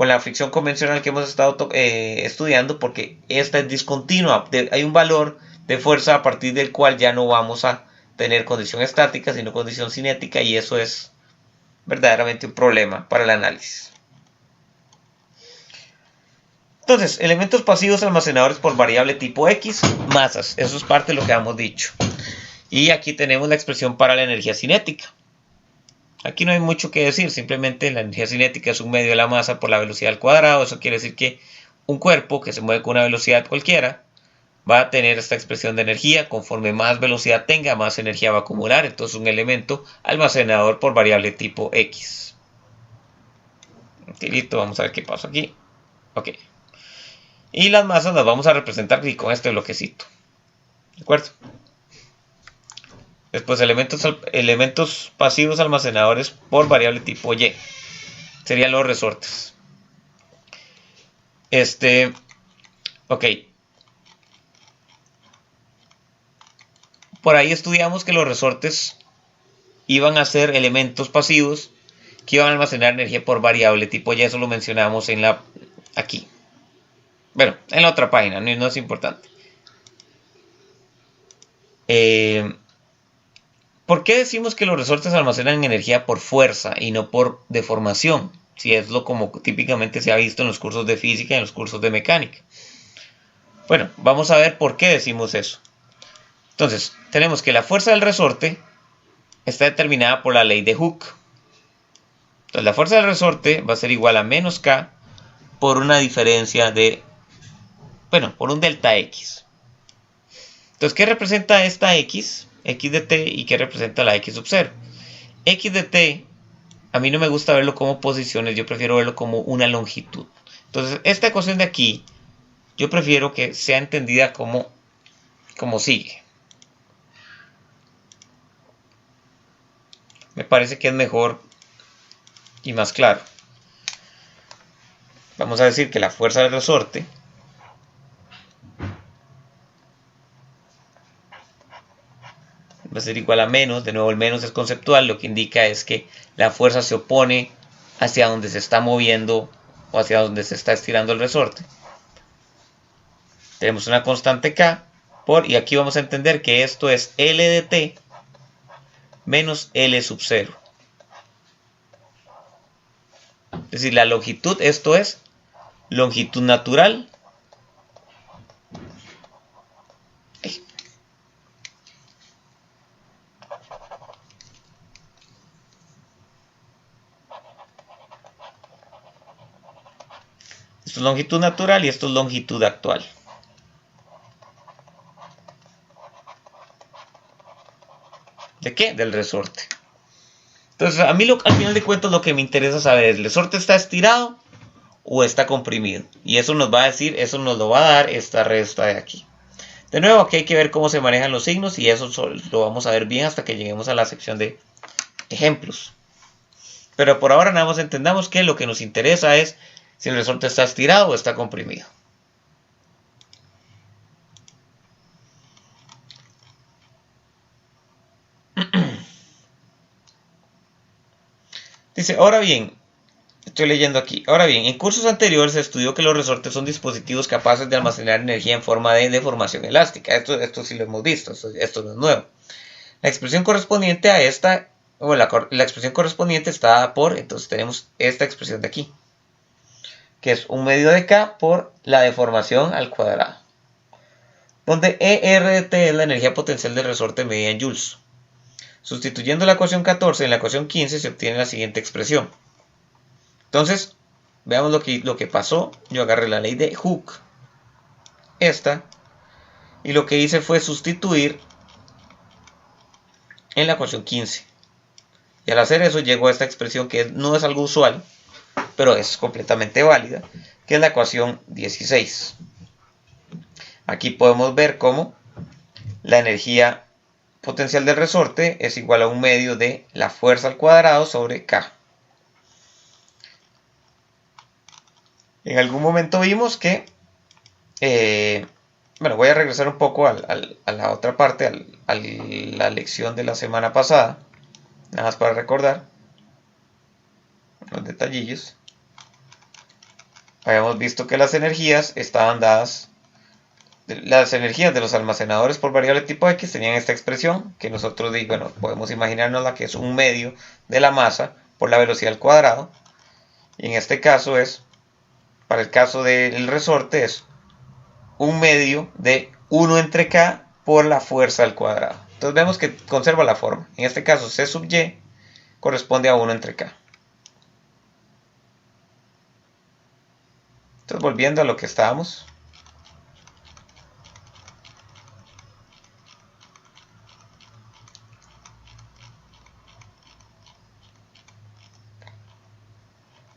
la fricción convencional que hemos estado estudiando, porque esta es discontinua. Hay un valor de fuerza a partir del cual ya no vamos a tener condición estática, sino condición cinética, y eso es verdaderamente un problema para el análisis. Entonces, elementos pasivos almacenadores por variable tipo X, masas. Eso es parte de lo que hemos dicho. Y aquí tenemos la expresión para la energía cinética. Aquí no hay mucho que decir, simplemente la energía cinética es un medio de la masa por la velocidad al cuadrado. Eso quiere decir que un cuerpo que se mueve con una velocidad cualquiera va a tener esta expresión de energía. Conforme más velocidad tenga, más energía va a acumular. Entonces, un elemento almacenador por variable tipo X. Listo, vamos a ver qué pasa aquí. Ok. Y las masas las vamos a representar aquí con este bloquecito. ¿De acuerdo? Después, elementos pasivos almacenadores por variable tipo Y. Serían los resortes. Ok. Por ahí estudiamos que los resortes iban a ser elementos pasivos que iban a almacenar energía por variable tipo Y. Eso lo mencionamos aquí. Bueno, en la otra página, no es importante. ¿Por qué decimos que los resortes almacenan energía por fuerza y no por deformación? Si es lo como típicamente se ha visto en los cursos de física y en los cursos de mecánica. Bueno, vamos a ver por qué decimos eso. Entonces, tenemos que la fuerza del resorte está determinada por la ley de Hooke. Entonces, la fuerza del resorte va a ser igual a menos K por una diferencia por un delta X. Entonces, ¿qué representa esta X? X de t, y qué representa la X sub 0. X de t, a mí no me gusta verlo como posiciones, yo prefiero verlo como una longitud. Entonces, esta ecuación de aquí, yo prefiero que sea entendida como sigue. Me parece que es mejor y más claro. Vamos a decir que la fuerza del resorte va a ser igual a menos. De nuevo, el menos es conceptual, lo que indica es que la fuerza se opone hacia donde se está moviendo o hacia donde se está estirando el resorte. Tenemos una constante K y aquí vamos a entender que esto es L de t menos L sub 0. Es decir, la longitud, esto es longitud natural esto es longitud natural y esto es longitud actual. ¿De qué? Del resorte. Entonces, a mí al final de cuentas lo que me interesa saber es, ¿el resorte está estirado o está comprimido? Y eso nos va a decir, eso nos lo va a dar esta resta de aquí. De nuevo, aquí hay que ver cómo se manejan los signos y eso lo vamos a ver bien hasta que lleguemos a la sección de ejemplos. Pero por ahora nada más entendamos que lo que nos interesa es si el resorte está estirado o está comprimido. Dice, ahora bien, estoy leyendo aquí. Ahora bien, en cursos anteriores se estudió que los resortes son dispositivos capaces de almacenar energía en forma de deformación elástica. Esto sí lo hemos visto, esto no es nuevo. La expresión correspondiente a esta, o la expresión correspondiente está dada por, entonces tenemos esta expresión de aquí, que es 1 medio de K por la deformación al cuadrado, donde ER de T es la energía potencial del resorte medida en joules. Sustituyendo la ecuación 14 en la ecuación 15 se obtiene la siguiente expresión. Entonces, veamos lo que pasó. Yo agarré la ley de Hooke, esta, y lo que hice fue sustituir en la ecuación 15. Y al hacer eso llego a esta expresión que no es algo usual, pero es completamente válida, que es la ecuación 16. Aquí podemos ver cómo la energía potencial del resorte es igual a 1 medio de la fuerza al cuadrado sobre K. En algún momento vimos que, bueno, voy a regresar un poco a la otra parte, a la lección de la semana pasada, nada más para recordar los detallillos. Habíamos visto que las energías estaban dadas, las energías de los almacenadores por variable tipo X tenían esta expresión, que nosotros, bueno, podemos imaginarnos la que es 1 medio de la masa por la velocidad al cuadrado, y en este caso es, para el caso del resorte, es 1 medio de 1 entre K por la fuerza al cuadrado. Entonces vemos que conserva la forma. En este caso C sub Y corresponde a 1 entre K. Entonces volviendo a lo que estábamos.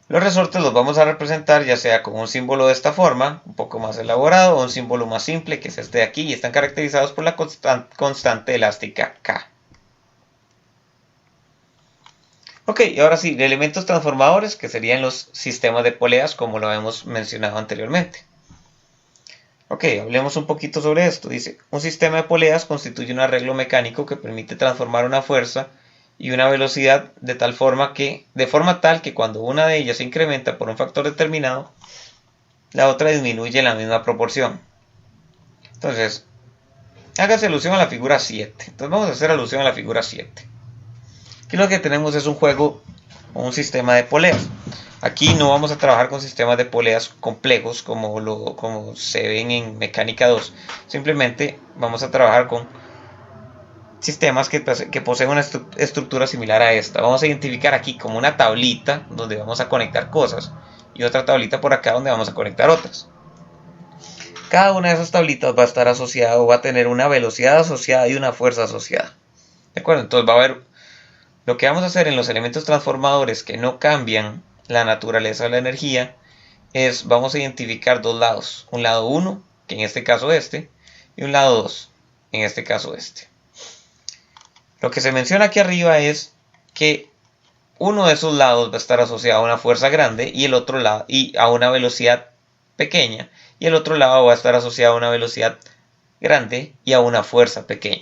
Los resortes los vamos a representar ya sea con un símbolo de esta forma, un poco más elaborado, o un símbolo más simple, que es este de aquí, y están caracterizados por la constante elástica K. Ok, y ahora sí, elementos transformadores, que serían los sistemas de poleas, como lo hemos mencionado anteriormente. Ok, hablemos un poquito sobre esto. Dice, un sistema de poleas constituye un arreglo mecánico que permite transformar una fuerza y una velocidad de forma tal que cuando una de ellas se incrementa por un factor determinado, la otra disminuye en la misma proporción. Entonces, hágase alusión a la figura 7. Entonces vamos a hacer alusión a la figura 7. Aquí lo que tenemos es un juego o un sistema de poleas. Aquí no vamos a trabajar con sistemas de poleas complejos como se ven en mecánica 2. Simplemente vamos a trabajar con sistemas que poseen una estructura similar a esta. Vamos a identificar aquí como una tablita donde vamos a conectar cosas y otra tablita por acá donde vamos a conectar otras. Cada una de esas tablitas va a estar asociada o va a tener una velocidad asociada y una fuerza asociada. ¿De acuerdo? Entonces va a haber, lo que vamos a hacer en los elementos transformadores que no cambian la naturaleza de la energía es, vamos a identificar dos lados. Un lado 1, que en este caso este, y un lado 2, en este caso este. Lo que se menciona aquí arriba es que uno de esos lados va a estar asociado a una fuerza grande y el otro lado y a una velocidad pequeña, y el otro lado va a estar asociado a una velocidad grande y a una fuerza pequeña.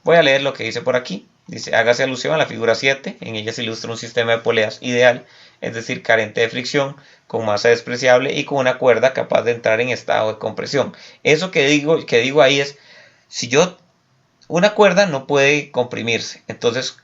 Voy a leer lo que dice por aquí. Dice, hágase alusión a la figura 7, en ella se ilustra un sistema de poleas ideal, es decir, carente de fricción, con masa despreciable y con una cuerda capaz de entrar en estado de compresión. Eso que digo ahí es, si una cuerda no puede comprimirse, entonces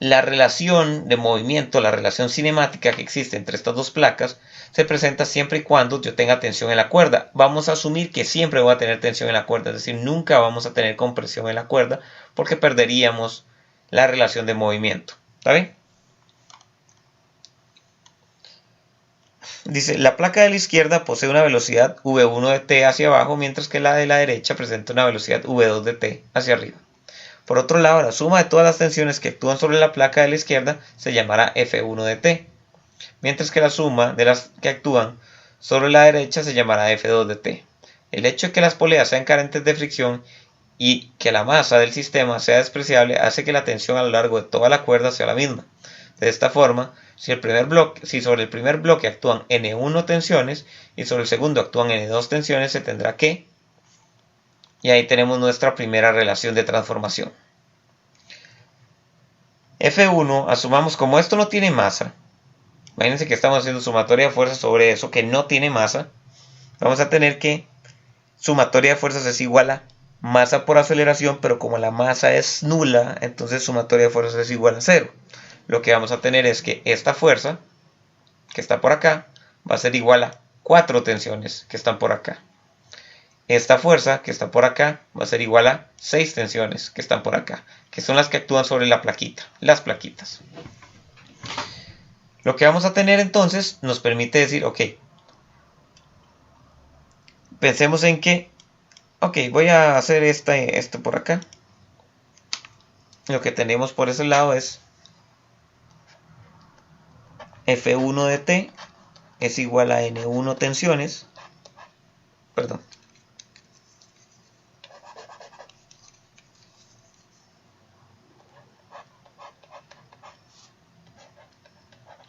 la relación de movimiento, la relación cinemática que existe entre estas dos placas se presenta siempre y cuando yo tenga tensión en la cuerda. Vamos a asumir que siempre voy a tener tensión en la cuerda, es decir, nunca vamos a tener compresión en la cuerda porque perderíamos la relación de movimiento. ¿Está bien? Dice, la placa de la izquierda posee una velocidad v1 de t hacia abajo, mientras que la de la derecha presenta una velocidad v2 de t hacia arriba. Por otro lado, la suma de todas las tensiones que actúan sobre la placa de la izquierda se llamará F1 de T, mientras que la suma de las que actúan sobre la derecha se llamará F2 de T. El hecho de que las poleas sean carentes de fricción y que la masa del sistema sea despreciable hace que la tensión a lo largo de toda la cuerda sea la misma. De esta forma, si sobre el primer bloque actúan N1 tensiones y sobre el segundo actúan N2 tensiones, se tendrá que... Y ahí tenemos nuestra primera relación de transformación. F1, asumamos como esto no tiene masa. Imagínense que estamos haciendo sumatoria de fuerzas sobre eso que no tiene masa. Vamos a tener que sumatoria de fuerzas es igual a masa por aceleración, pero como la masa es nula, entonces sumatoria de fuerzas es igual a 0. Lo que vamos a tener es que esta fuerza, que está por acá, va a ser igual a 4 tensiones que están por acá. Esta fuerza, que está por acá, va a ser igual a 6 tensiones que están por acá, que son las que actúan sobre la plaquita, las plaquitas. Lo que vamos a tener entonces nos permite decir, ok, pensemos en que, ok, voy a hacer esto por acá. Lo que tenemos por ese lado es F1 de T es igual a N1 tensiones, perdón,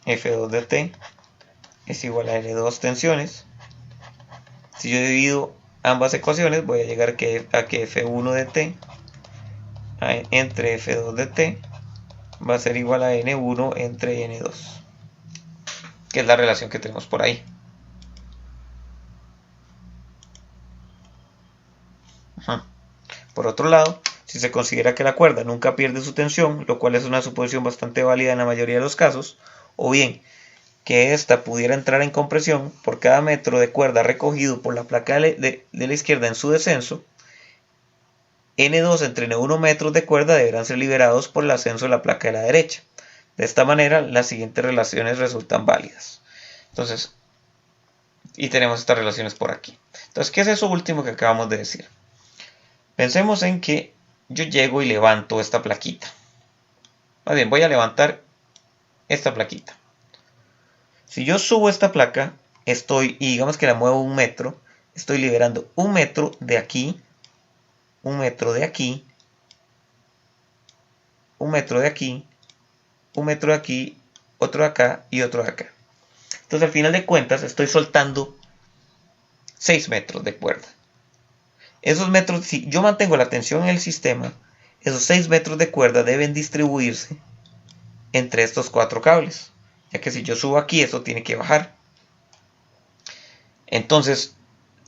F2 de T es igual a N2 tensiones. Si yo divido ambas ecuaciones, voy a llegar a que F1 de T entre F2 de T va a ser igual a N1 entre N2, que es la relación que tenemos por ahí. Por otro lado, si se considera que la cuerda nunca pierde su tensión, lo cual es una suposición bastante válida en la mayoría de los casos, o bien que ésta pudiera entrar en compresión por cada metro de cuerda recogido por la placa de la izquierda en su descenso, N2 entre N1 metros de cuerda deberán ser liberados por el ascenso de la placa de la derecha. De esta manera, las siguientes relaciones resultan válidas. Entonces, y tenemos estas relaciones por aquí. Entonces, ¿qué es eso último que acabamos de decir? Pensemos en que yo llego y levanto esta plaquita. Más bien, voy a levantar esta plaquita. Si yo subo esta placa, y digamos que la muevo 1 metro, estoy liberando 1 metro de aquí, 1 metro de aquí, 1 metro de aquí, 1 metro de aquí, otro de acá y otro de acá. Entonces, al final de cuentas, estoy soltando 6 metros de cuerda. Esos metros, si yo mantengo la tensión en el sistema, esos 6 metros de cuerda deben distribuirse entre estos 4 cables, ya que si yo subo aquí, esto tiene que bajar. Entonces,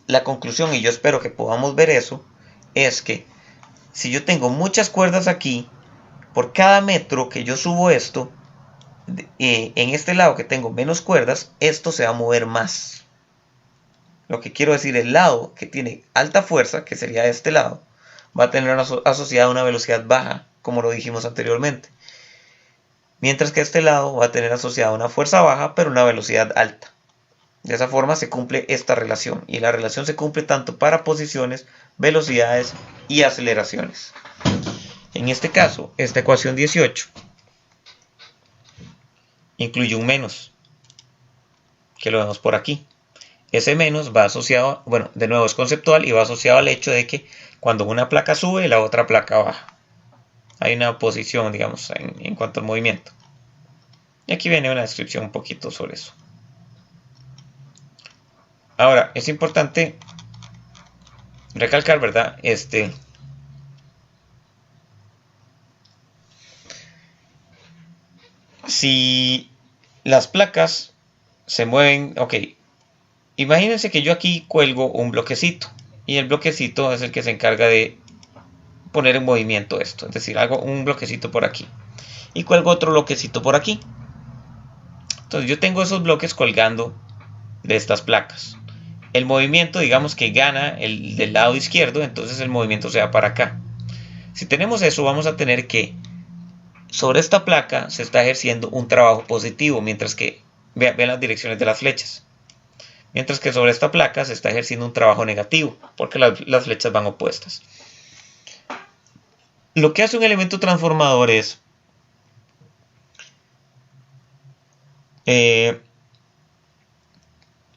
la conclusión, y yo espero que podamos ver eso, es que si yo tengo muchas cuerdas aquí, por cada metro que yo subo esto, en este lado que tengo menos cuerdas, esto se va a mover más. Lo que quiero decir, el lado que tiene alta fuerza, que sería este lado, va a tener asociada una velocidad baja, como lo dijimos anteriormente. Mientras que este lado va a tener asociada una fuerza baja, pero una velocidad alta. De esa forma se cumple esta relación. Y la relación se cumple tanto para posiciones, velocidades y aceleraciones. En este caso, esta ecuación 18 incluye un menos, que lo vemos por aquí. Ese menos va asociado, bueno, de nuevo es conceptual y va asociado al hecho de que cuando una placa sube, la otra placa baja. Hay una oposición, digamos, en cuanto al movimiento. Y aquí viene una descripción un poquito sobre eso. Ahora, es importante recalcar, ¿verdad? Si las placas se mueven, ok, imagínense que yo aquí cuelgo un bloquecito y el bloquecito es el que se encarga de poner en movimiento esto, es decir, hago un bloquecito por aquí y cuelgo otro bloquecito por aquí. Entonces yo tengo esos bloques colgando de estas placas. El movimiento, digamos que gana el del lado izquierdo, entonces el movimiento se va para acá. Si tenemos eso, vamos a tener que sobre esta placa se está ejerciendo un trabajo positivo, mientras que vean las direcciones de las flechas. Mientras que sobre esta placa se está ejerciendo un trabajo negativo, porque las flechas van opuestas. Lo que hace un elemento transformador es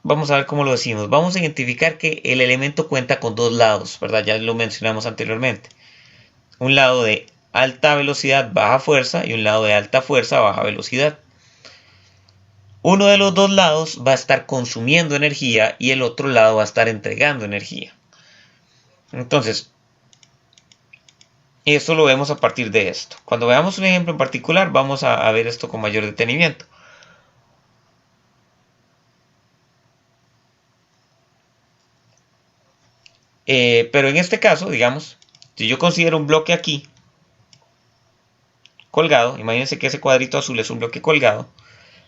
vamos a ver cómo lo decimos. Vamos a identificar que el elemento cuenta con dos lados, ¿verdad? Ya lo mencionamos anteriormente. Un lado de alta velocidad, baja fuerza, y un lado de alta fuerza, baja velocidad. Uno de los dos lados va a estar consumiendo energía y el otro lado va a estar entregando energía. Entonces, eso lo vemos a partir de esto. Cuando veamos un ejemplo en particular, vamos a ver esto con mayor detenimiento. Pero en este caso, digamos, si yo considero un bloque aquí colgado, imagínense que ese cuadrito azul es un bloque colgado,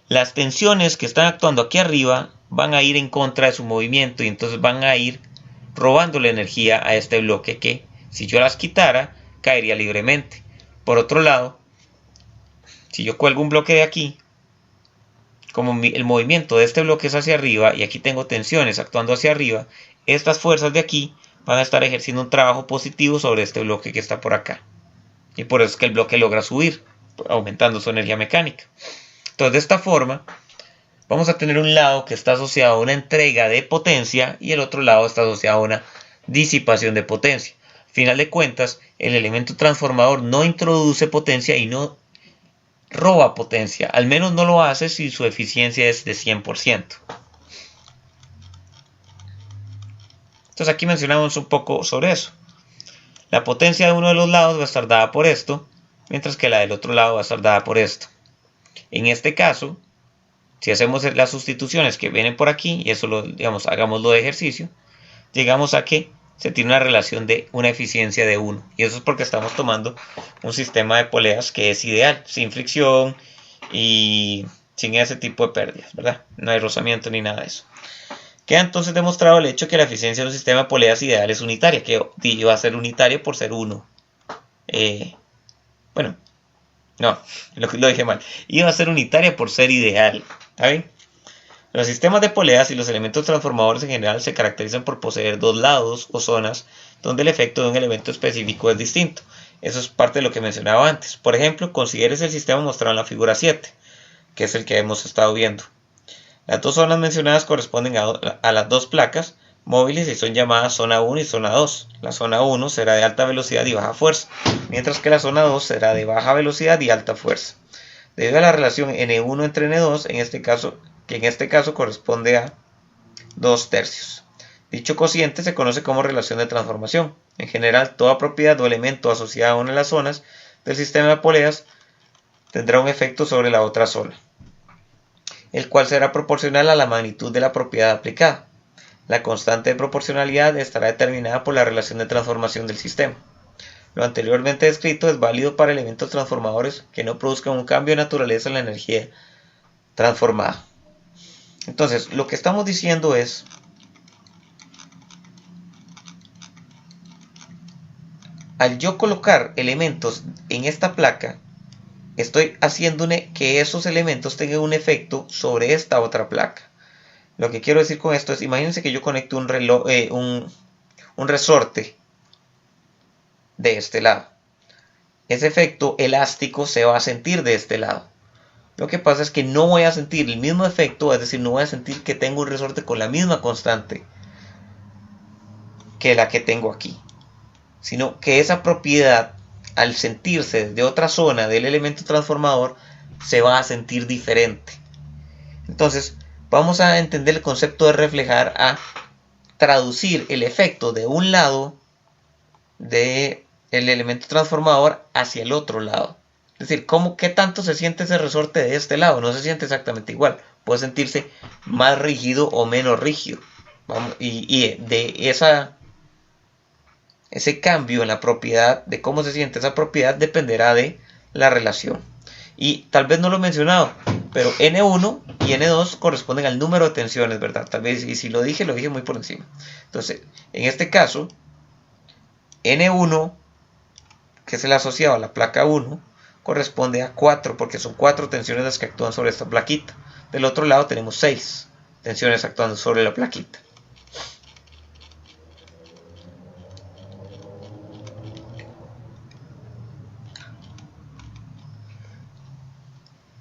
las tensiones que están actuando aquí arriba van a ir en contra de su movimiento y entonces van a ir robándole energía a este bloque que, si yo las quitara, caería libremente. Por otro lado, si yo cuelgo un bloque de aquí, como el movimiento de este bloque es hacia arriba y aquí tengo tensiones actuando hacia arriba, estas fuerzas de aquí van a estar ejerciendo un trabajo positivo sobre este bloque que está por acá. Y por eso es que el bloque logra subir, aumentando su energía mecánica. Entonces, de esta forma, vamos a tener un lado que está asociado a una entrega de potencia y el otro lado está asociado a una disipación de potencia. Al final de cuentas, el elemento transformador no introduce potencia y no roba potencia. Al menos no lo hace si su eficiencia es de 100%. Entonces aquí mencionamos un poco sobre eso. La potencia de uno de los lados va a estar dada por esto, mientras que la del otro lado va a estar dada por esto. En este caso, si hacemos las sustituciones que vienen por aquí, y eso lo, digamos, hagámoslo de ejercicio, llegamos a que se tiene una relación de una eficiencia de 1. Y eso es porque estamos tomando un sistema de poleas que es ideal, sin fricción y sin ese tipo de pérdidas, ¿verdad? No hay rozamiento ni nada de eso. Queda entonces demostrado el hecho que la eficiencia de un sistema de poleas ideal es unitaria, que iba a ser unitaria por ser 1. Bueno, no, lo dije mal. Iba a ser unitaria por ser ideal. ¿Está bien? Los sistemas de poleas y los elementos transformadores en general se caracterizan por poseer dos lados o zonas donde el efecto de un elemento específico es distinto. Eso es parte de lo que mencionaba antes. Por ejemplo, consideres el sistema mostrado en la figura 7, que es el que hemos estado viendo. Las dos zonas mencionadas corresponden a las dos placas móviles y son llamadas zona 1 y zona 2. La zona 1 será de alta velocidad y baja fuerza, mientras que la zona 2 será de baja velocidad y alta fuerza. Debido a la relación N1 entre N2, que en este caso corresponde a 2/3. Dicho cociente se conoce como relación de transformación. En general, toda propiedad o elemento asociada a una de las zonas del sistema de poleas tendrá un efecto sobre la otra zona, el cual será proporcional a la magnitud de la propiedad aplicada. La constante de proporcionalidad estará determinada por la relación de transformación del sistema. Lo anteriormente descrito es válido para elementos transformadores que no produzcan un cambio de naturaleza en la energía transformada. Entonces, lo que estamos diciendo es al yo colocar elementos en esta placa, estoy haciendo que esos elementos tengan un efecto sobre esta otra placa. Lo que quiero decir con esto es, imagínense que yo conecto un resorte de este lado. Ese efecto elástico se va a sentir de este lado. Lo que pasa es que no voy a sentir el mismo efecto, es decir, no voy a sentir que tengo un resorte con la misma constante que la que tengo aquí, sino que esa propiedad, al sentirse desde otra zona del elemento transformador, se va a sentir diferente. Entonces, vamos a entender el concepto de reflejar a traducir el efecto de un lado del elemento transformador hacia el otro lado. Es decir, ¿qué tanto se siente ese resorte de este lado? No se siente exactamente igual. Puede sentirse más rígido o menos rígido. Y de ese cambio en la propiedad, de cómo se siente esa propiedad, dependerá de la relación. Y tal vez no lo he mencionado, pero N1 y N2 corresponden al número de tensiones, ¿verdad? Tal vez, y si lo dije muy por encima. Entonces, en este caso, N1, que es el asociado a la placa 1, corresponde a 4, porque son 4 tensiones las que actúan sobre esta plaquita. Del otro lado tenemos 6 tensiones actuando sobre la plaquita.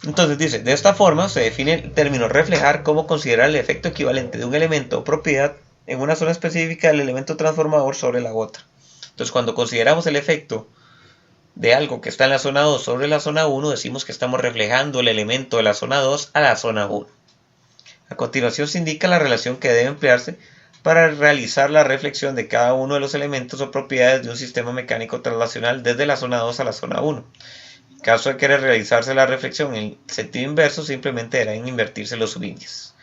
Entonces dice, de esta forma se define el término reflejar como considerar el efecto equivalente de un elemento o propiedad en una zona específica del elemento transformador sobre la otra. Entonces cuando consideramos el efecto de algo que está en la zona 2 sobre la zona 1, decimos que estamos reflejando el elemento de la zona 2 a la zona 1. A continuación se indica la relación que debe emplearse para realizar la reflexión de cada uno de los elementos o propiedades de un sistema mecánico traslacional desde la zona 2 a la zona 1. En caso de querer realizarse la reflexión en sentido inverso, simplemente deberán invertirse los subíndices.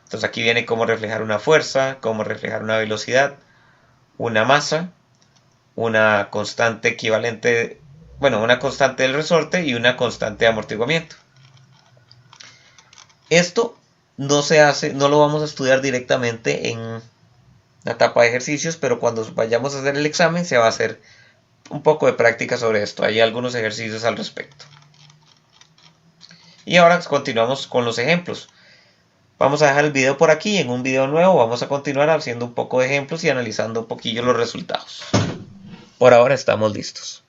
Entonces aquí viene cómo reflejar una fuerza, cómo reflejar una velocidad, una masa, una constante equivalente, una constante del resorte y una constante de amortiguamiento. Esto no lo vamos a estudiar directamente en la etapa de ejercicios, pero cuando vayamos a hacer el examen se va a hacer un poco de práctica sobre esto. Hay algunos ejercicios al respecto. Y ahora continuamos con los ejemplos. Vamos a dejar el video por aquí. En un video nuevo vamos a continuar haciendo un poco de ejemplos y analizando un poquillo los resultados. Por ahora estamos listos.